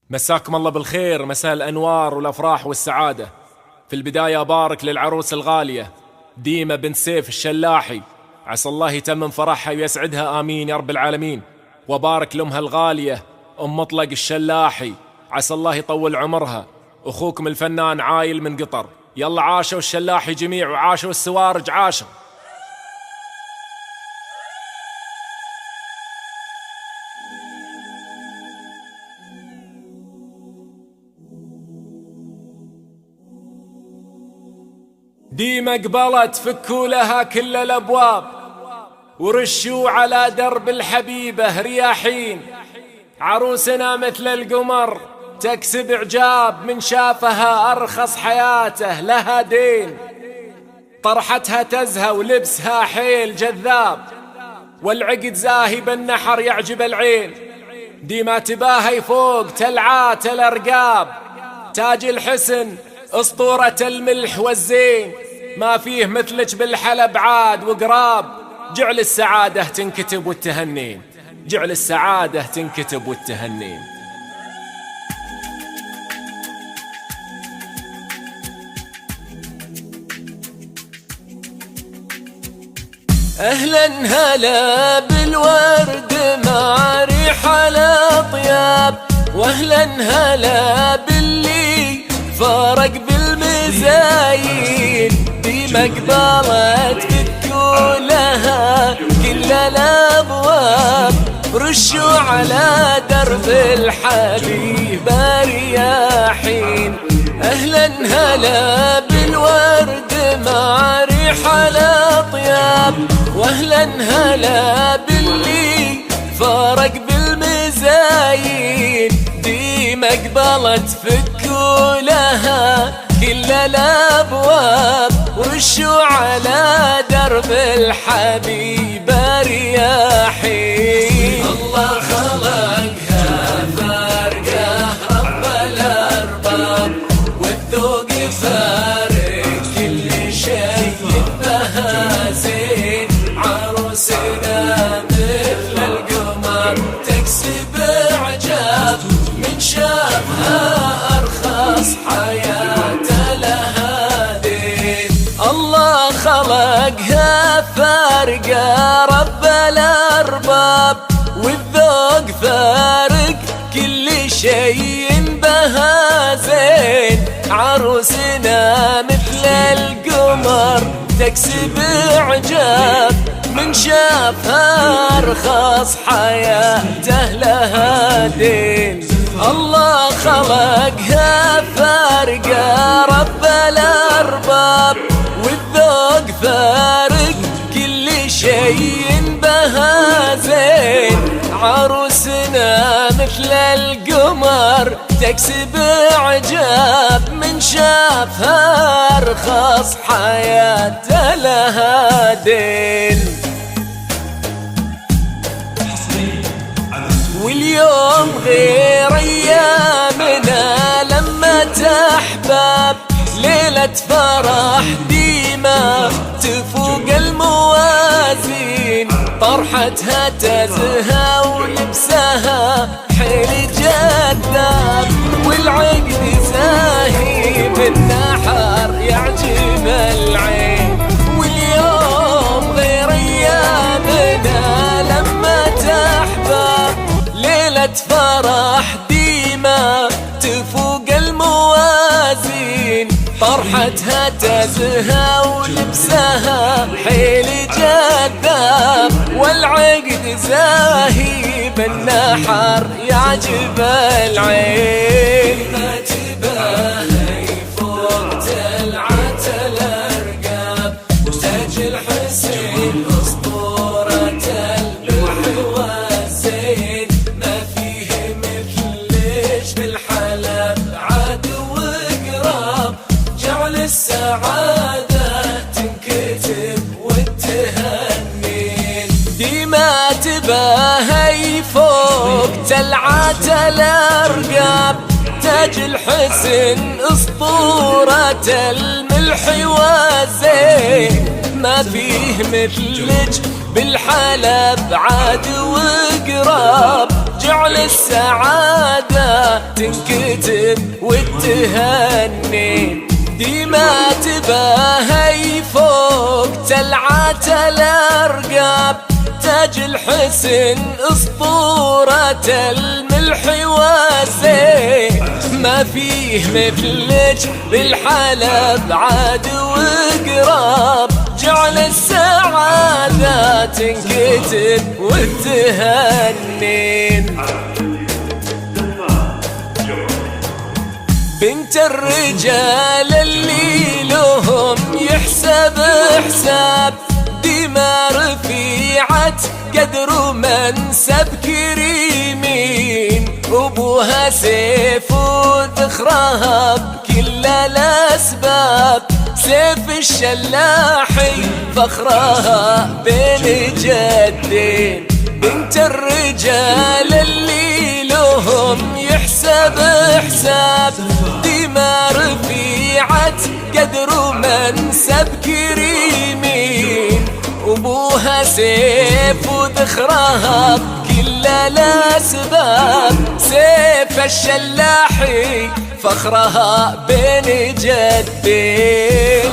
مساكم الله بالخير، مساء الأنوار والأفراح والسعادة. في البداية أبارك للعروس الغالية ديمة بنت سيف الشلاحي، عسى الله يتمم فرحها ويسعدها آمين يا رب العالمين. وبارك لأمها الغالية أم مطلق الشلاحي، عسى الله يطول عمرها. أخوكم الفنان عايل من قطر. يلا عاشوا الشلاحي جميع وعاشوا السوارج عاشوا. ديمة قبلت فكوا لها كل الأبواب، ورشوا على درب الحبيبة رياحين. عروسنا مثل القمر تكسب إعجاب، من شافها أرخص حياته لها دين. طرحتها تزهى ولبسها حيل جذاب، والعقد زاهي بالنحر يعجب العين. ديمة تباهي فوق تلعات الأرقاب، تاج الحسن أسطورة الملح والزين. ما فيه مثلك بالحلب عاد وقراب، جعل السعادة تنكتب والتهنين، جعل السعادة تنكتب والتهنين. أهلا هلا بالورد مع ريح الأطياب، وأهلا هلا باللي فارق بالمزاين. بمقبلة فكوا لها كل الأبواب، رشوا على درب الحبيبة رياحين. أهلا هلا بالورد مع ريح الأطياب، وأهلا هلا باللي فارق بالمزاين. دي مقبلة فكوا لها كل الأبواب، ورشوا على درب الحبيبة رياحين. الله خلقها فارقة رب الأرباب، والذوق فارق كل شيء بها زين. عروسنا مثل القمر تكسب إعجاب، من شافها أرخص حياته لها دين. الله خلقها فارقة رب الأرباب، والذوق فارق كل شيء بها زين. عروسنا مثل القمر تكسب إعجاب، من شافها أرخص حياته لها دين. الله خلقها فارقة رب الأرباب، والذوق فارق كل شيء بها زين. عروسنا مثل القمر تكسب إعجاب، من شافها أرخص حياته لها دين. واليوم غير أيامنا لما تحباب، ليلة فرح ديمة تفوق الموازين. طرحتها تزهى ولبسها حيل جذاب، والعقد زاهي بالنحر يعجب العين. واليوم غير أيامنا لما تحباب، ليلة فرح ديمة تفوق الموازين. طرحتها تزهى ولبسها حيل جذاب، والعقد زاهي بالنحر يعجب العين. ما تباهي فوق تلعة الأرقاب، وتاج الحسين أسطورة الملح والزين. ما فيه مثلش بالحلب عاد وقراب، جعل السعادة تنكتب والتهنين. ديما تباهي فوق تلعات الأرقاب، تاج الحسن أسطورة الملح والزين. ما فيه مثلج بالحلب عاد وقراب، جعل السعادة تنكتب والتهني، ديما تباهي فوق تلعات الأرقاب، تاج الحسن أسطورة الملح والزين، ما فيه مثلك بالحلب عاد وقراب، جعل السعادة تنكتب والتهنين. بنت الرجال اللي لهم يحسب حساب، ديما رفيعة قدر ومنسب كريمين، أبوها سيف وذخرها بكل الأسباب، سيف الشلاحي فخرها بين جدين. بنت الرجال اللي لهم يحسب حساب، ديما رفيعة قدر ومنسب كريمين، أبوها سيف وذخرها بكل الأسباب، سيف الشلاحي فخرها بين جدين.